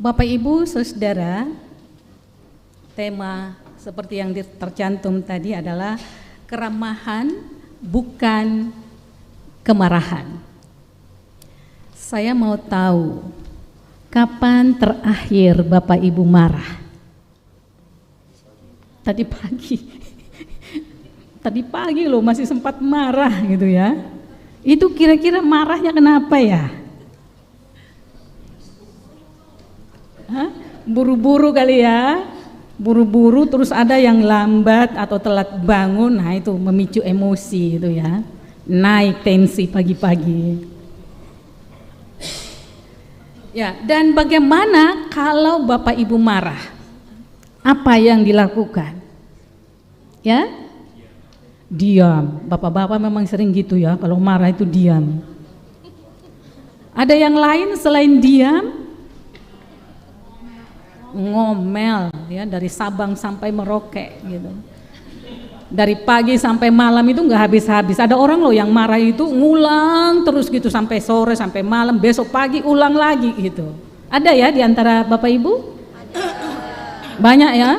Bapak Ibu Saudara, tema seperti yang tercantum tadi adalah keramahan bukan kemarahan. Saya mau tahu, kapan terakhir Bapak Ibu marah? Tadi pagi. Tadi pagi loh masih sempat marah gitu ya. Itu kira-kira marahnya kenapa ya? Hah? Buru-buru kali ya. Buru-buru terus ada yang lambat atau telat bangun. Nah itu memicu emosi itu ya. Naik tensi pagi-pagi. Ya, dan bagaimana kalau Bapak Ibu marah? Apa yang dilakukan? Ya? Diam. Bapak-bapak memang sering gitu ya, kalau marah itu diam. Ada yang lain selain diam? Ngomel ya, dari Sabang sampai Merauke gitu. Dari pagi sampai malam itu nggak habis-habis. Ada orang loh yang marah itu ngulang terus gitu sampai sore, sampai malam, besok pagi ulang lagi gitu. Ada ya di antara Bapak Ibu? Banyak ya?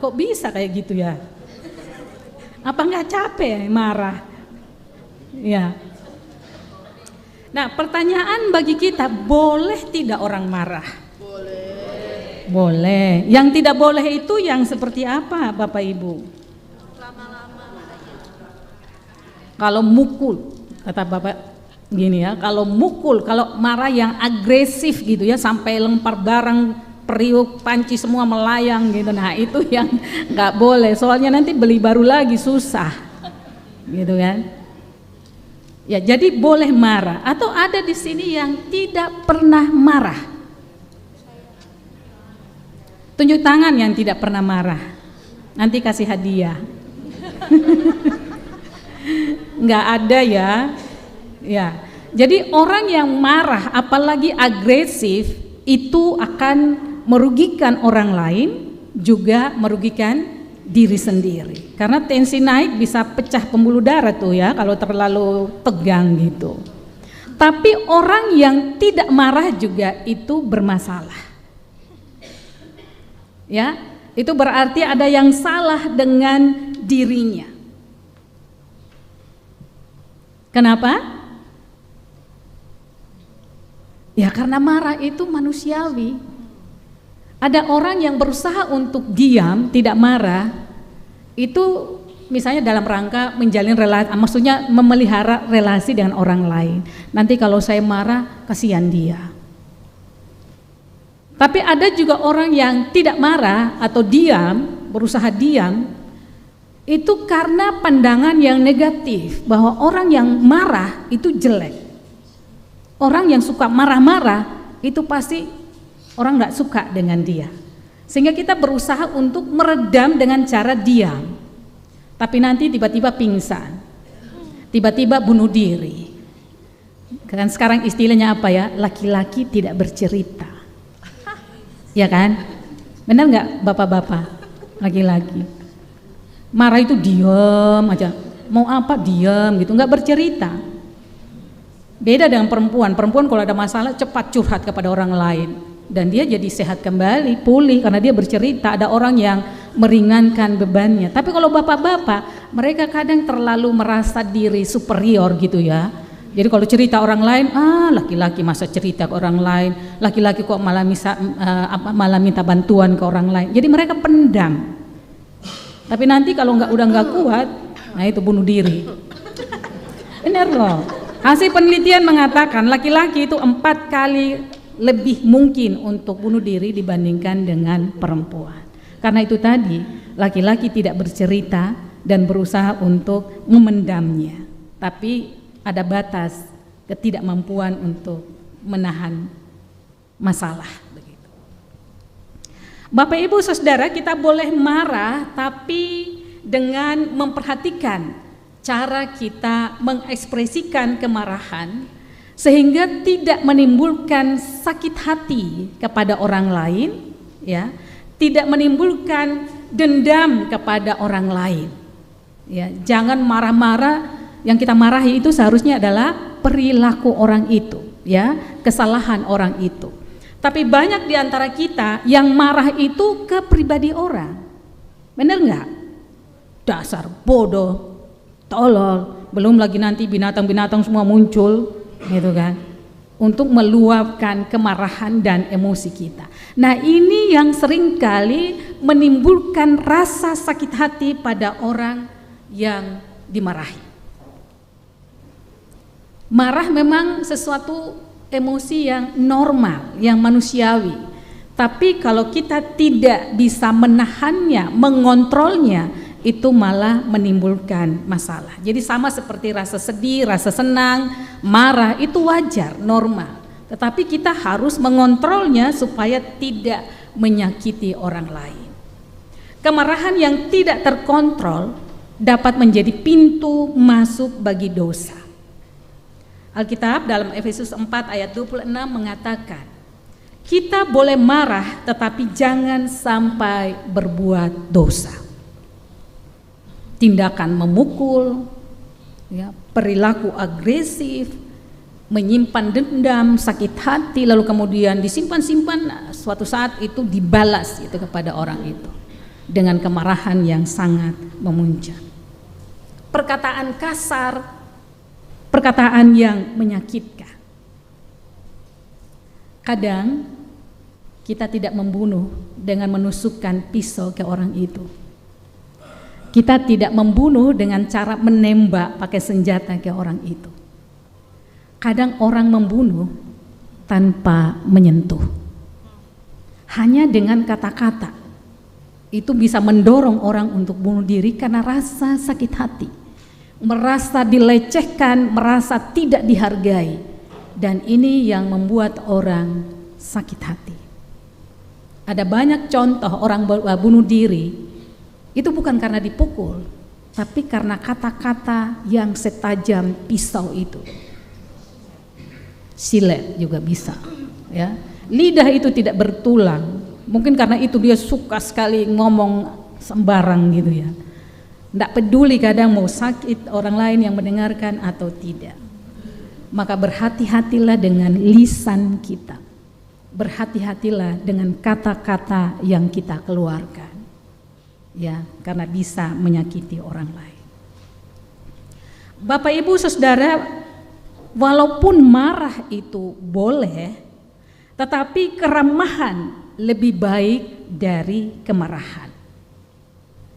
Kok bisa kayak gitu ya? Apa nggak capek marah? Ya. Nah, pertanyaan bagi kita, boleh tidak orang marah? Boleh. Boleh. Yang tidak boleh itu yang seperti apa, Bapak Ibu? Kalau mukul, kata Bapak gini ya, kalau mukul, kalau marah yang agresif gitu ya, sampai lempar barang, periuk, panci semua melayang gitu, nah itu yang nggak boleh, soalnya nanti beli baru lagi susah, gitu kan? Ya, jadi boleh marah. Atau ada di sini yang tidak pernah marah? Tunjuk tangan yang tidak pernah marah, nanti kasih hadiah. Nggak ada ya. Ya. Jadi orang yang marah apalagi agresif itu akan merugikan orang lain, juga merugikan diri sendiri. Karena tensi naik bisa pecah pembuluh darah tuh ya kalau terlalu tegang gitu. Tapi orang yang tidak marah juga itu bermasalah. Ya, itu berarti ada yang salah dengan dirinya. Kenapa? Ya karena marah itu manusiawi. Ada orang yang berusaha untuk diam, tidak marah, itu misalnya dalam rangka menjalin relasi, maksudnya memelihara relasi dengan orang lain. Nanti kalau saya marah, kasihan dia. Tapi ada juga orang yang tidak marah atau diam, berusaha diam, itu karena pandangan yang negatif bahwa orang yang marah itu jelek. Orang yang suka marah-marah itu pasti orang nggak suka dengan dia. Sehingga kita berusaha untuk meredam dengan cara diam. Tapi nanti tiba-tiba pingsan. Tiba-tiba bunuh diri. Kan sekarang istilahnya apa ya? Laki-laki tidak bercerita. Ya kan? Benar nggak Bapak-bapak? Laki-laki marah itu diam aja, mau apa diam gitu, nggak bercerita. Beda dengan perempuan. Perempuan kalau ada masalah cepat curhat kepada orang lain dan dia jadi sehat kembali, pulih karena dia bercerita. Ada orang yang meringankan bebannya. Tapi kalau bapak-bapak, mereka kadang terlalu merasa diri superior gitu ya. Jadi kalau cerita orang lain, laki-laki masa cerita ke orang lain, laki-laki kok malah minta bantuan ke orang lain. Jadi mereka pendam. Tapi nanti kalau udah nggak kuat, nah itu bunuh diri. Benar loh. Hasil penelitian mengatakan laki-laki itu 4 kali lebih mungkin untuk bunuh diri dibandingkan dengan perempuan. Karena itu tadi laki-laki tidak bercerita dan berusaha untuk memendamnya. Tapi ada batas ketidakmampuan untuk menahan masalah. Bapak Ibu Saudara, kita boleh marah tapi dengan memperhatikan cara kita mengekspresikan kemarahan sehingga tidak menimbulkan sakit hati kepada orang lain, ya, tidak menimbulkan dendam kepada orang lain. Ya, jangan marah-marah, yang kita marahi itu seharusnya adalah perilaku orang itu, ya, kesalahan orang itu. Tapi banyak di antara kita yang marah itu ke pribadi orang. Bener nggak? Dasar bodoh, tolol, belum lagi nanti binatang-binatang semua muncul, gitu kan? Untuk meluapkan kemarahan dan emosi kita. Nah, ini yang seringkali menimbulkan rasa sakit hati pada orang yang dimarahi. Marah memang sesuatu emosi yang normal, yang manusiawi. Tapi kalau kita tidak bisa menahannya, mengontrolnya, itu malah menimbulkan masalah. Jadi sama seperti rasa sedih, rasa senang, marah, itu wajar, normal. Tetapi kita harus mengontrolnya supaya tidak menyakiti orang lain. Kemarahan yang tidak terkontrol dapat menjadi pintu masuk bagi dosa. Alkitab dalam Efesus 4 ayat 26 mengatakan, kita boleh marah tetapi jangan sampai berbuat dosa. Tindakan memukul, ya, perilaku agresif, menyimpan dendam, sakit hati, lalu kemudian disimpan-simpan, suatu saat itu dibalas itu kepada orang itu dengan kemarahan yang sangat memuncak. Perkataan kasar, perkataan yang menyakitkan. Kadang kita tidak membunuh dengan menusukkan pisau ke orang itu. Kita tidak membunuh dengan cara menembak pakai senjata ke orang itu. Kadang orang membunuh tanpa menyentuh. Hanya dengan kata-kata. Itu bisa mendorong orang untuk bunuh diri karena rasa sakit hati. Merasa dilecehkan, merasa tidak dihargai. Dan ini yang membuat orang sakit hati. Ada banyak contoh orang bunuh diri. Itu bukan karena dipukul, tapi karena kata-kata yang setajam pisau itu. Silet juga bisa, ya. Lidah itu tidak bertulang, mungkin karena itu dia suka sekali ngomong sembarang gitu ya. Tidak peduli kadang mau sakit orang lain yang mendengarkan atau tidak. Maka berhati-hatilah dengan lisan kita, berhati-hatilah dengan kata-kata yang kita keluarkan. Ya, karena bisa menyakiti orang lain. Bapak Ibu Saudara, walaupun marah itu boleh, tetapi keramahan lebih baik dari kemarahan.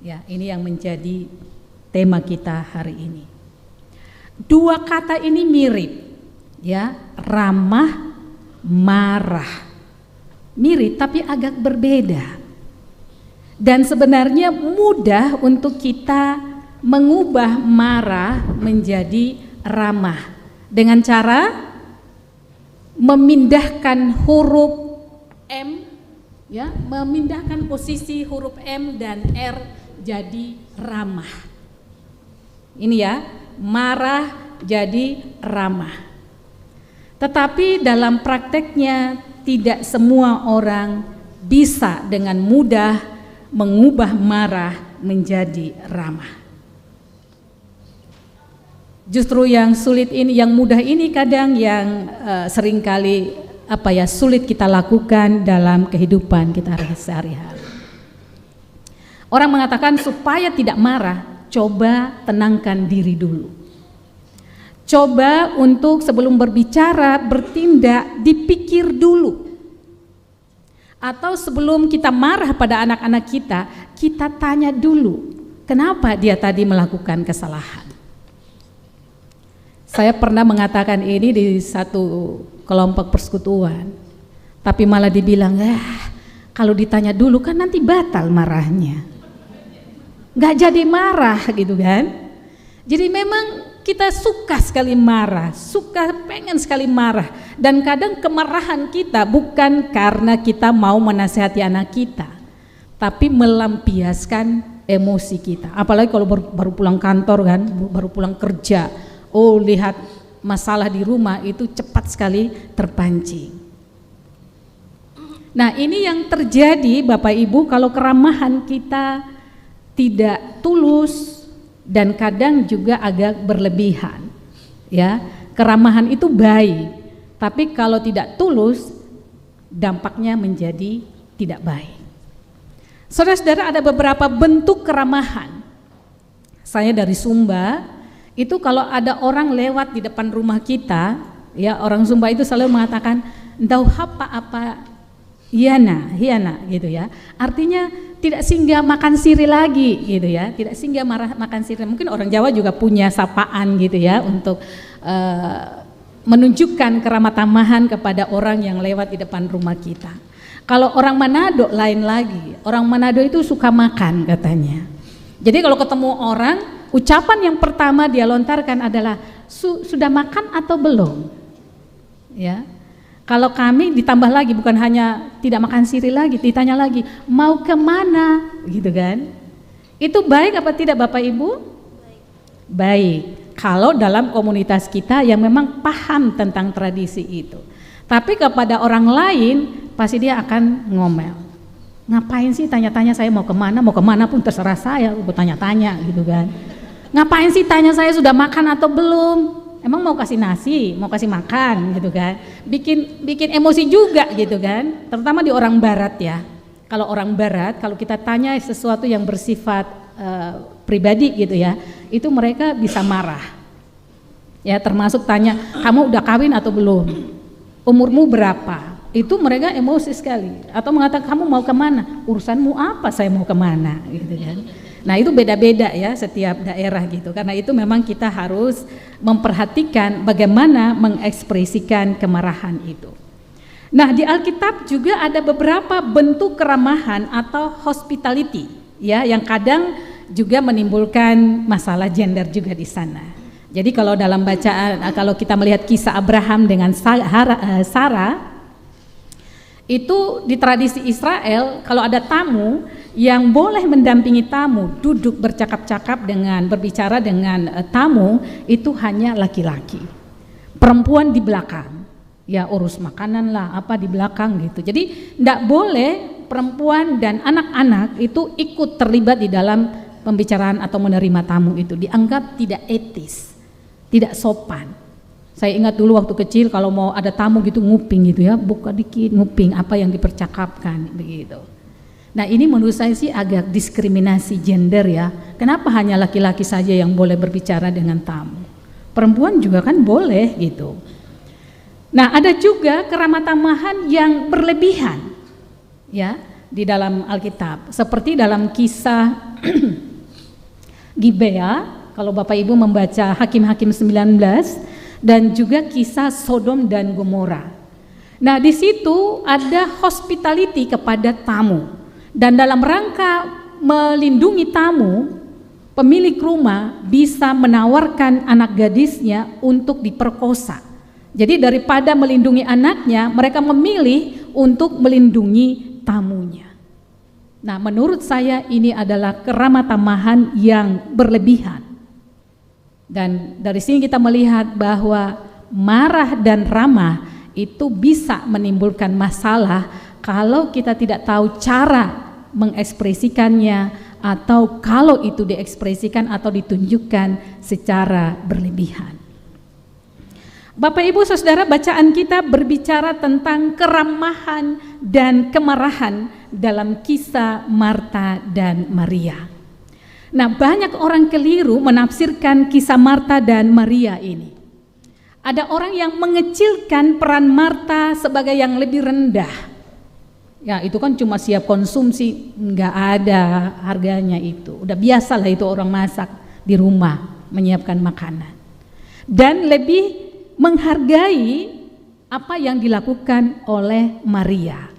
Ya, ini yang menjadi tema kita hari ini. Dua kata ini mirip, ya, ramah, marah. Mirip tapi agak berbeda. Dan sebenarnya mudah untuk kita mengubah marah menjadi ramah dengan cara memindahkan huruf M, ya, memindahkan posisi huruf M dan R jadi ramah. Ini ya, marah jadi ramah. Tetapi dalam prakteknya tidak semua orang bisa dengan mudah mengubah marah menjadi ramah. Justru yang sulit ini, yang mudah ini kadang yang seringkali sulit kita lakukan dalam kehidupan kita sehari-hari. Orang mengatakan supaya tidak marah, coba tenangkan diri dulu. Coba untuk sebelum berbicara, bertindak, dipikir dulu. Atau sebelum kita marah pada anak-anak kita tanya dulu, kenapa dia tadi melakukan kesalahan. Saya pernah mengatakan ini di satu kelompok persekutuan, tapi malah dibilang, kalau ditanya dulu kan nanti batal marahnya. Gak jadi marah gitu kan. Jadi memang kita suka sekali marah, pengen sekali marah. Dan kadang kemarahan kita bukan karena kita mau menasihati anak kita, tapi melampiaskan emosi kita. Apalagi kalau baru pulang kantor kan, baru pulang kerja, lihat masalah di rumah itu cepat sekali terpancing. Nah, ini yang terjadi Bapak Ibu kalau keramahan kita tidak tulus dan kadang juga agak berlebihan. Ya, keramahan itu baik, tapi kalau tidak tulus dampaknya menjadi tidak baik. Saudara-saudara, ada beberapa bentuk keramahan. Saya dari Sumba, itu kalau ada orang lewat di depan rumah kita, ya orang Sumba itu selalu mengatakan "Ndau hapa apa hiana gitu ya. Artinya tidak singgah makan siri lagi gitu ya, tidak singgah makan siri. Mungkin orang Jawa juga punya sapaan gitu ya untuk menunjukkan keramah tamahan kepada orang yang lewat di depan rumah kita. Kalau orang Manado lain lagi, orang Manado itu suka makan katanya. Jadi kalau ketemu orang, ucapan yang pertama dia lontarkan adalah sudah makan atau belum? Ya. Kalau kami ditambah lagi, bukan hanya tidak makan siri lagi, ditanya lagi mau kemana gitu kan. Itu baik apa tidak Bapak Ibu? Baik, kalau dalam komunitas kita yang memang paham tentang tradisi itu. Tapi kepada orang lain pasti dia akan ngomel. Ngapain sih tanya-tanya saya mau kemana pun terserah saya, gue tanya-tanya gitu kan. Ngapain sih tanya saya sudah makan atau belum? Emang mau kasih nasi, mau kasih makan gitu kan, bikin emosi juga gitu kan, terutama di orang barat ya. Kalau orang barat, kalau kita tanya sesuatu yang bersifat pribadi gitu ya, itu mereka bisa marah. Ya termasuk tanya, kamu udah kawin atau belum? Umurmu berapa? Itu mereka emosi sekali. Atau mengatakan kamu mau kemana? Urusanmu apa saya mau kemana gitu kan. Nah itu beda-beda ya setiap daerah gitu, karena itu memang kita harus memperhatikan bagaimana mengekspresikan kemarahan itu. Nah di Alkitab juga ada beberapa bentuk keramahan atau hospitality ya, yang kadang juga menimbulkan masalah gender juga di sana. Jadi kalau dalam bacaan, kalau kita melihat kisah Abraham dengan Sarah, itu di tradisi Israel kalau ada tamu yang boleh mendampingi tamu, duduk bercakap-cakap dengan berbicara dengan tamu itu hanya laki-laki. Perempuan di belakang, ya urus makanan lah apa di belakang gitu. Jadi tidak boleh perempuan dan anak-anak itu ikut terlibat di dalam pembicaraan atau menerima tamu itu, dianggap tidak etis, tidak sopan. Saya ingat dulu waktu kecil kalau mau ada tamu gitu nguping gitu ya, buka dikit nguping apa yang dipercakapkan begitu. Nah ini menurut saya sih agak diskriminasi gender ya. Kenapa hanya laki-laki saja yang boleh berbicara dengan tamu? Perempuan juga kan boleh gitu. Nah ada juga keramah tamahan yang berlebihan ya di dalam Alkitab. Seperti dalam kisah Gibea, kalau Bapak Ibu membaca Hakim-Hakim 19 dan juga kisah Sodom dan Gomora. Nah di situ ada hospitality kepada tamu. Dan dalam rangka melindungi tamu, pemilik rumah bisa menawarkan anak gadisnya untuk diperkosa. Jadi daripada melindungi anaknya, mereka memilih untuk melindungi tamunya. Nah menurut saya ini adalah keramah tamahan yang berlebihan. Dan dari sini kita melihat bahwa marah dan ramah itu bisa menimbulkan masalah kalau kita tidak tahu cara mengekspresikannya, atau kalau itu diekspresikan atau ditunjukkan secara berlebihan. Bapak Ibu Saudara, bacaan kita berbicara tentang keramahan dan kemarahan dalam kisah Marta dan Maria. Nah, banyak orang keliru menafsirkan kisah Marta dan Maria ini. Ada orang yang mengecilkan peran Marta sebagai yang lebih rendah. Ya itu kan cuma siap konsumsi, nggak ada harganya itu. Udah biasa lah itu orang masak di rumah, menyiapkan makanan. Dan lebih menghargai apa yang dilakukan oleh Maria.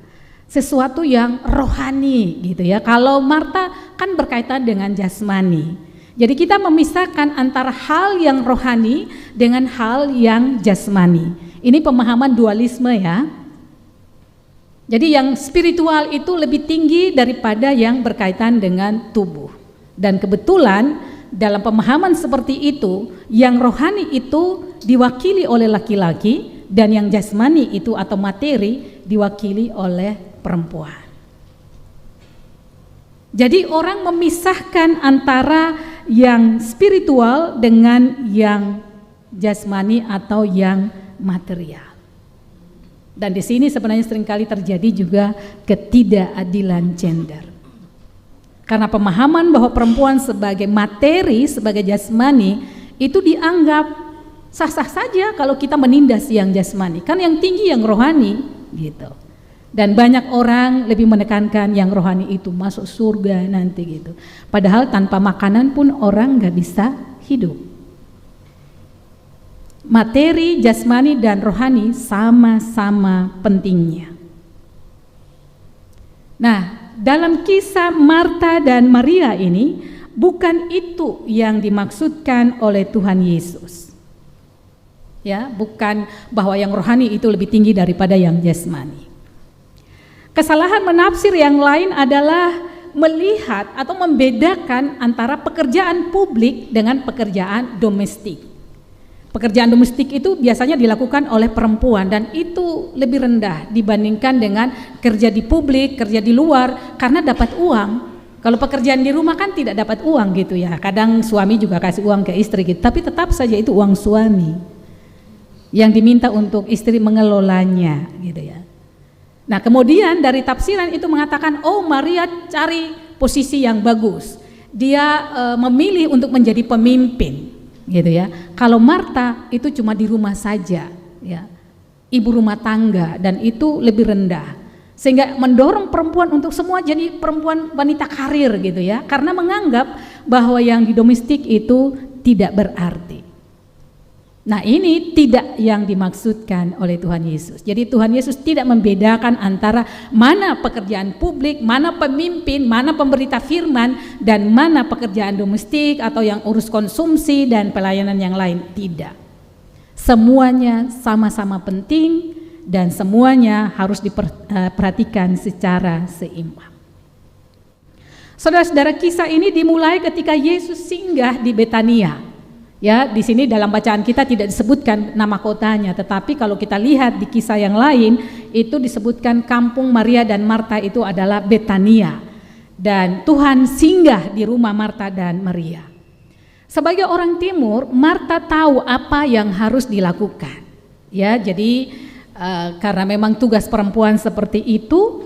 Sesuatu yang rohani gitu ya. Kalau Marta kan berkaitan dengan jasmani. Jadi kita memisahkan antara hal yang rohani dengan hal yang jasmani. Ini pemahaman dualisme ya. Jadi yang spiritual itu lebih tinggi daripada yang berkaitan dengan tubuh. Dan kebetulan dalam pemahaman seperti itu, yang rohani itu diwakili oleh laki-laki dan yang jasmani itu atau materi diwakili oleh perempuan. Jadi orang memisahkan antara yang spiritual dengan yang jasmani atau yang material. Dan di sini sebenarnya seringkali terjadi juga ketidakadilan gender. Karena pemahaman bahwa perempuan sebagai materi, sebagai jasmani, itu dianggap sah-sah saja kalau kita menindas yang jasmani. Kan yang tinggi yang rohani gitu. Dan banyak orang lebih menekankan yang rohani itu masuk surga nanti gitu. Padahal tanpa makanan pun orang gak bisa hidup. Materi, jasmani, dan rohani sama-sama pentingnya. Nah, dalam kisah Marta dan Maria ini, bukan itu yang dimaksudkan oleh Tuhan Yesus. Ya, bukan bahwa yang rohani itu lebih tinggi daripada yang jasmani. Kesalahan menafsir yang lain adalah melihat atau membedakan antara pekerjaan publik dengan pekerjaan domestik. Pekerjaan domestik itu biasanya dilakukan oleh perempuan dan itu lebih rendah dibandingkan dengan kerja di publik, kerja di luar karena dapat uang. Kalau pekerjaan di rumah kan tidak dapat uang gitu ya. Kadang suami juga kasih uang ke istri gitu, tapi tetap saja itu uang suami yang diminta untuk istri mengelolanya gitu ya. Nah, kemudian dari tafsiran itu mengatakan, oh Maria cari posisi yang bagus. Dia memilih untuk menjadi pemimpin. Gitu ya. Kalau Marta itu cuma di rumah saja, ya, ibu rumah tangga dan itu lebih rendah, sehingga mendorong perempuan untuk semua jadi perempuan wanita karir gitu ya, karena menganggap bahwa yang di domestik itu tidak berarti. Nah, ini tidak yang dimaksudkan oleh Tuhan Yesus. Jadi Tuhan Yesus tidak membedakan antara mana pekerjaan publik, mana pemimpin, mana pemberita firman, dan mana pekerjaan domestik atau yang urus konsumsi dan pelayanan yang lain. Tidak. Semuanya sama-sama penting dan semuanya harus diperhatikan secara seimbang. Saudara-saudara, kisah ini dimulai ketika Yesus singgah di Betania. Ya, di sini dalam bacaan kita tidak disebutkan nama kotanya, tetapi kalau kita lihat di kisah yang lain itu disebutkan kampung Maria dan Marta itu adalah Betania. Dan Tuhan singgah di rumah Marta dan Maria. Sebagai orang timur, Marta tahu apa yang harus dilakukan. Ya, jadi karena memang tugas perempuan seperti itu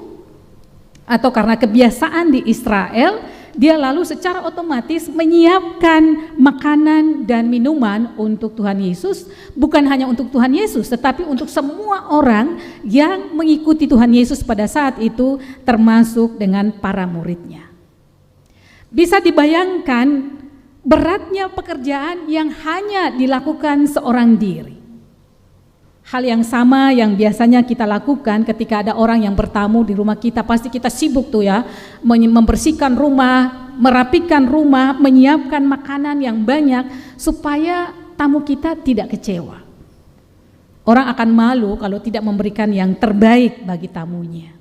atau karena kebiasaan di Israel, dia lalu secara otomatis menyiapkan makanan dan minuman untuk Tuhan Yesus, bukan hanya untuk Tuhan Yesus tetapi untuk semua orang yang mengikuti Tuhan Yesus pada saat itu, termasuk dengan para muridnya. Bisa dibayangkan beratnya pekerjaan yang hanya dilakukan seorang diri. Hal yang sama yang biasanya kita lakukan ketika ada orang yang bertamu di rumah kita, pasti kita sibuk tuh ya, membersihkan rumah, merapikan rumah, menyiapkan makanan yang banyak supaya tamu kita tidak kecewa. Orang akan malu kalau tidak memberikan yang terbaik bagi tamunya.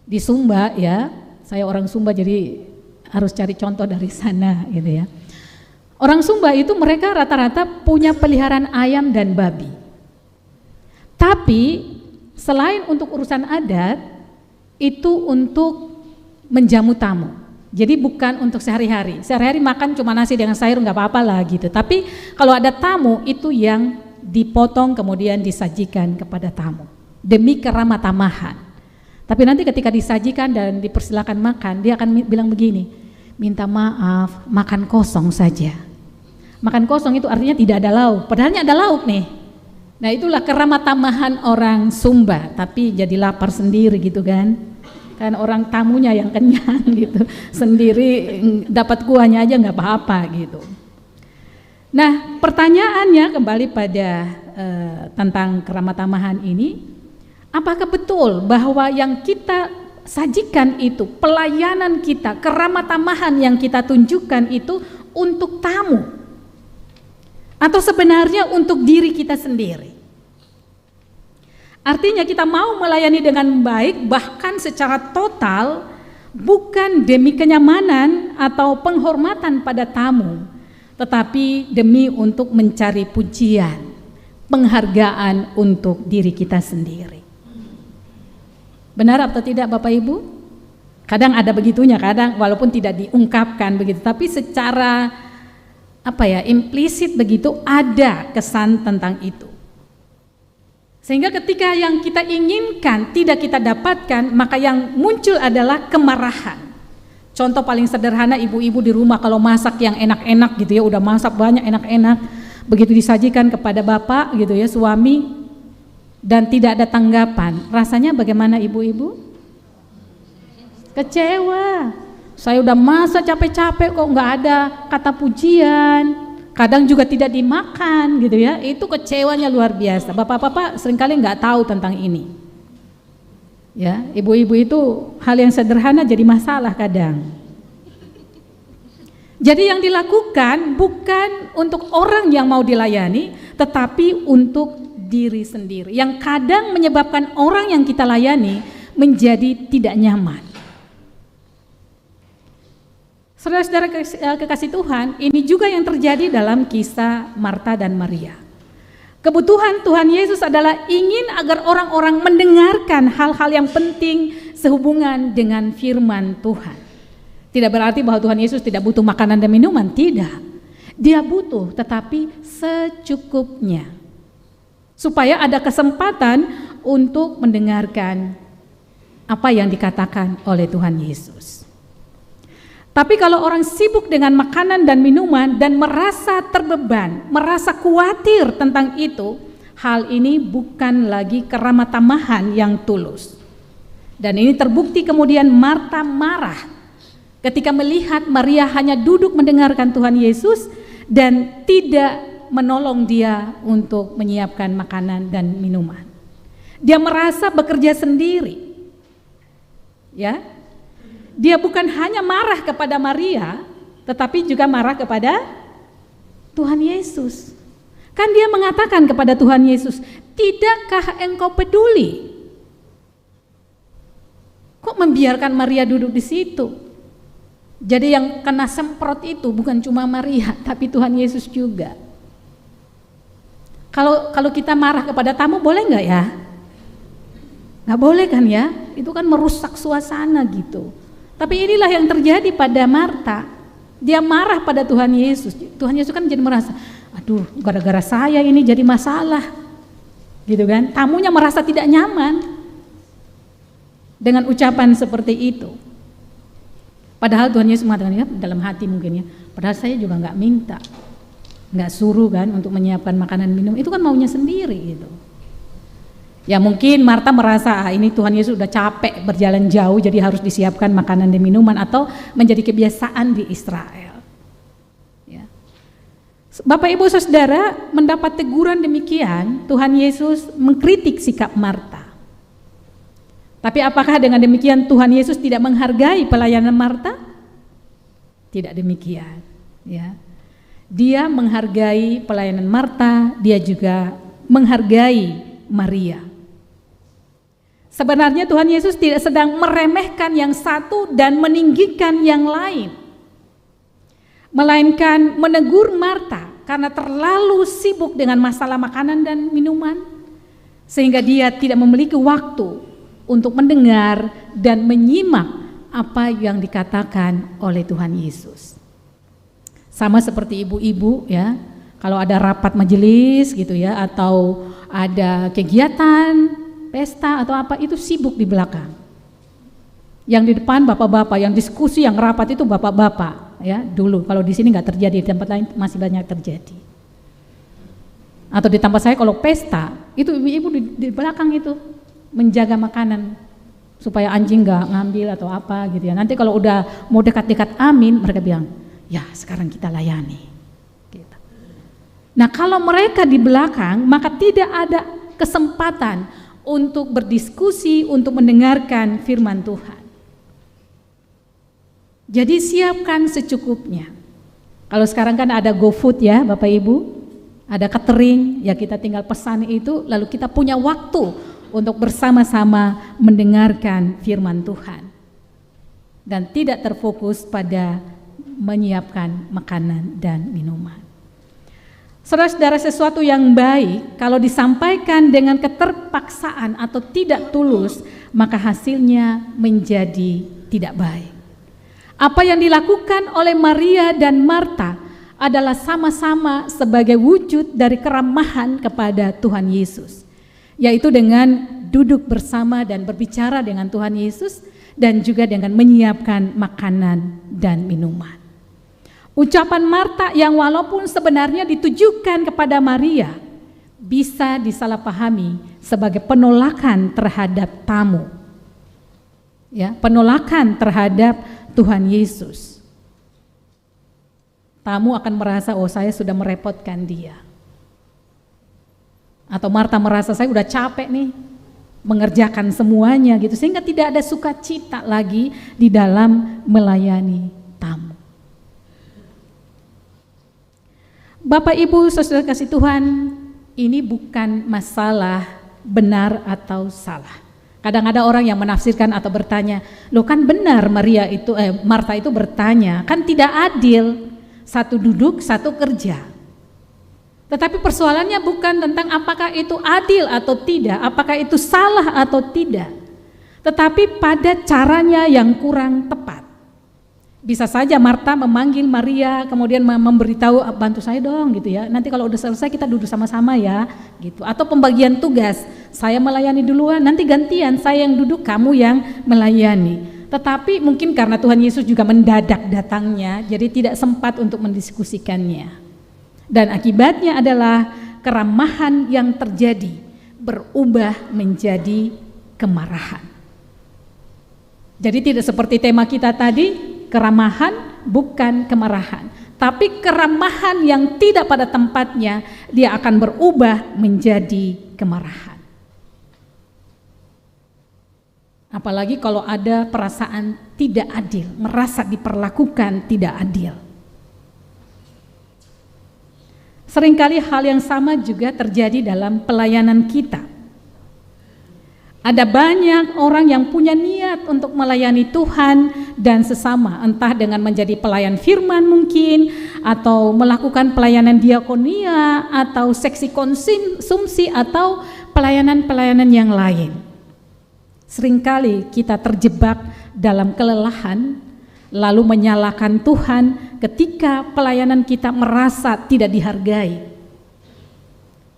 Di Sumba ya, saya orang Sumba jadi harus cari contoh dari sana gitu ya. Orang Sumba itu mereka rata-rata punya peliharaan ayam dan babi. Tapi selain untuk urusan adat, itu untuk menjamu tamu. Jadi bukan untuk sehari-hari. Sehari-hari makan cuma nasi dengan sayur nggak apa-apa lah gitu. Tapi kalau ada tamu itu yang dipotong kemudian disajikan kepada tamu demi keramatamahan. Tapi nanti ketika disajikan dan dipersilakan makan, dia akan bilang begini, minta maaf, makan kosong saja. Makan kosong itu artinya tidak ada lauk. Padahalnya ada lauk nih. Nah, itulah keramatamahan orang Sumba, tapi jadi lapar sendiri gitu kan. Kan orang tamunya yang kenyang gitu, sendiri dapat kuahnya aja nggak apa-apa gitu. Nah, pertanyaannya kembali pada tentang keramatamahan ini, apakah betul bahwa yang kita sajikan itu, pelayanan kita, keramatamahan yang kita tunjukkan itu untuk tamu? Atau sebenarnya untuk diri kita sendiri? Artinya kita mau melayani dengan baik bahkan secara total, bukan demi kenyamanan atau penghormatan pada tamu, tetapi demi untuk mencari pujian, penghargaan untuk diri kita sendiri. Benar atau tidak Bapak Ibu? Kadang ada begitunya, kadang walaupun tidak diungkapkan begitu, tapi secara implisit begitu ada kesan tentang itu. Sehingga ketika yang kita inginkan tidak kita dapatkan, maka yang muncul adalah kemarahan. Contoh paling sederhana, ibu-ibu di rumah kalau masak yang enak-enak gitu ya, udah masak banyak enak-enak, begitu disajikan kepada bapak gitu ya, suami, dan tidak ada tanggapan, rasanya bagaimana ibu-ibu? Kecewa. Saya udah masak capek-capek kok nggak ada kata pujian. Kadang juga tidak dimakan gitu ya, itu kecewanya luar biasa. Bapak-bapak seringkali nggak tahu tentang ini. Ya, ibu-ibu itu hal yang sederhana jadi masalah kadang. Jadi yang dilakukan bukan untuk orang yang mau dilayani, tetapi untuk diri sendiri. Yang kadang menyebabkan orang yang kita layani menjadi tidak nyaman. Saudara-saudara kekasih Tuhan, ini juga yang terjadi dalam kisah Marta dan Maria. Kebutuhan Tuhan Yesus adalah ingin agar orang-orang mendengarkan hal-hal yang penting sehubungan dengan firman Tuhan. Tidak berarti bahwa Tuhan Yesus tidak butuh makanan dan minuman, tidak. Dia butuh, tetapi secukupnya. Supaya ada kesempatan untuk mendengarkan apa yang dikatakan oleh Tuhan Yesus. Tapi kalau orang sibuk dengan makanan dan minuman dan merasa terbeban, merasa khawatir tentang itu, hal ini bukan lagi keramah tamahan yang tulus. Dan ini terbukti kemudian Marta marah ketika melihat Maria hanya duduk mendengarkan Tuhan Yesus dan tidak menolong dia untuk menyiapkan makanan dan minuman. Dia merasa bekerja sendiri. Ya. Dia bukan hanya marah kepada Maria, tetapi juga marah kepada Tuhan Yesus. Kan dia mengatakan kepada Tuhan Yesus, "Tidakkah engkau peduli? Kok membiarkan Maria duduk di situ?" Jadi yang kena semprot itu bukan cuma Maria, tapi Tuhan Yesus juga. Kalau kita marah kepada tamu boleh nggak ya? Nggak boleh kan ya? Itu kan merusak suasana gitu. Tapi inilah yang terjadi pada Marta. Dia marah pada Tuhan Yesus. Tuhan Yesus kan jadi merasa, aduh, gara-gara saya ini jadi masalah, gitu kan? Tamunya merasa tidak nyaman dengan ucapan seperti itu. Padahal Tuhan Yesus mengatakan ya, dalam hati mungkin ya, padahal saya juga nggak minta, nggak suruh kan untuk menyiapkan makanan minum. Itu kan maunya sendiri gitu. Ya mungkin Marta merasa ini Tuhan Yesus udah capek berjalan jauh jadi harus disiapkan makanan dan minuman atau menjadi kebiasaan di Israel. Ya. Bapak Ibu Saudara mendapat teguran demikian, Tuhan Yesus mengkritik sikap Marta. Tapi apakah dengan demikian Tuhan Yesus tidak menghargai pelayanan Marta? Tidak demikian. Ya. Dia menghargai pelayanan Marta, dia juga menghargai Maria. Sebenarnya Tuhan Yesus tidak sedang meremehkan yang satu dan meninggikan yang lain, melainkan menegur Marta karena terlalu sibuk dengan masalah makanan dan minuman, sehingga dia tidak memiliki waktu untuk mendengar dan menyimak apa yang dikatakan oleh Tuhan Yesus. Sama seperti ibu-ibu ya, kalau ada rapat majelis gitu ya, atau ada kegiatan pesta atau apa, itu sibuk di belakang. Yang di depan bapak-bapak, yang diskusi, yang rapat itu bapak-bapak ya dulu. Kalau di sini nggak terjadi, di tempat lain masih banyak terjadi. Atau di tempat saya kalau pesta, itu ibu-ibu di belakang itu menjaga makanan supaya anjing nggak ngambil atau apa gitu ya. Nanti kalau udah mau dekat-dekat amin, mereka bilang, ya sekarang kita layani. Gitu. Nah kalau mereka di belakang, maka tidak ada kesempatan untuk berdiskusi, untuk mendengarkan firman Tuhan. Jadi siapkan secukupnya. Kalau sekarang kan ada GoFood ya Bapak Ibu, ada catering, ya kita tinggal pesan itu, lalu kita punya waktu untuk bersama-sama mendengarkan firman Tuhan. Dan tidak terfokus pada menyiapkan makanan dan minuman. Saudara-saudara, sesuatu yang baik kalau disampaikan dengan keterpaksaan atau tidak tulus, maka hasilnya menjadi tidak baik. Apa yang dilakukan oleh Maria dan Marta adalah sama-sama sebagai wujud dari keramahan kepada Tuhan Yesus. yaitu dengan duduk bersama dan berbicara dengan Tuhan Yesus dan juga dengan menyiapkan makanan dan minuman. Ucapan Marta yang walaupun sebenarnya ditujukan kepada Maria bisa disalahpahami sebagai penolakan terhadap tamu. Ya, penolakan terhadap Tuhan Yesus. Tamu akan merasa, oh saya sudah merepotkan dia. Atau Marta merasa saya udah capek nih mengerjakan semuanya gitu, sehingga tidak ada sukacita lagi di dalam melayani tamu. Bapak Ibu Saudara kasih Tuhan, ini bukan masalah benar atau salah. Kadang-kadang orang yang menafsirkan atau bertanya, loh kan benar Marta itu bertanya, kan tidak adil, satu duduk, satu kerja. Tetapi persoalannya bukan tentang apakah itu adil atau tidak, apakah itu salah atau tidak, tetapi pada caranya yang kurang tepat. Bisa saja Marta memanggil Maria, kemudian memberitahu, bantu saya dong gitu ya, nanti kalau udah selesai kita duduk sama-sama ya gitu. Atau pembagian tugas, saya melayani duluan, nanti gantian saya yang duduk, kamu yang melayani. Tetapi mungkin karena Tuhan Yesus juga mendadak datangnya, jadi tidak sempat untuk mendiskusikannya. Dan akibatnya adalah keramahan yang terjadi berubah menjadi kemarahan. Jadi tidak seperti tema kita tadi, keramahan bukan kemarahan, tapi keramahan yang tidak pada tempatnya, dia akan berubah menjadi kemarahan. Apalagi kalau ada perasaan tidak adil, merasa diperlakukan tidak adil. Seringkali hal yang sama juga terjadi dalam pelayanan kita. Ada banyak orang yang punya niat untuk melayani Tuhan dan sesama, entah dengan menjadi pelayan firman mungkin, atau melakukan pelayanan diakonia, atau seksi konsumsi, atau pelayanan-pelayanan yang lain. Seringkali kita terjebak dalam kelelahan, lalu menyalahkan Tuhan ketika pelayanan kita merasa tidak dihargai.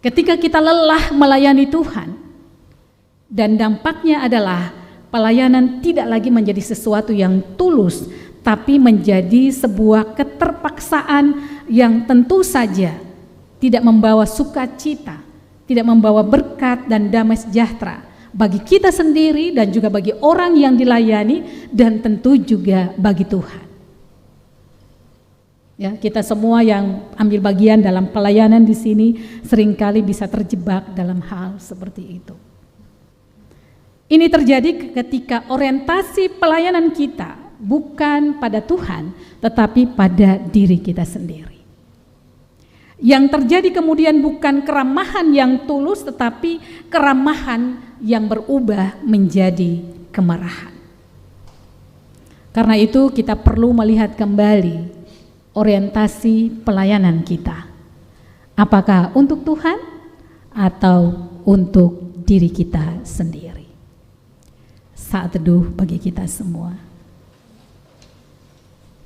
Ketika kita lelah melayani Tuhan, dan dampaknya adalah pelayanan tidak lagi menjadi sesuatu yang tulus, tapi menjadi sebuah keterpaksaan yang tentu saja tidak membawa sukacita, tidak membawa berkat dan damai sejahtera bagi kita sendiri dan juga bagi orang yang dilayani, dan tentu juga bagi Tuhan. Ya, kita semua yang ambil bagian dalam pelayanan di sini seringkali bisa terjebak dalam hal seperti itu. Ini terjadi ketika orientasi pelayanan kita bukan pada Tuhan, tetapi pada diri kita sendiri. Yang terjadi kemudian bukan keramahan yang tulus, tetapi keramahan yang berubah menjadi kemarahan. Karena itu kita perlu melihat kembali orientasi pelayanan kita. Apakah untuk Tuhan atau untuk diri kita sendiri? Saat teduh bagi kita semua.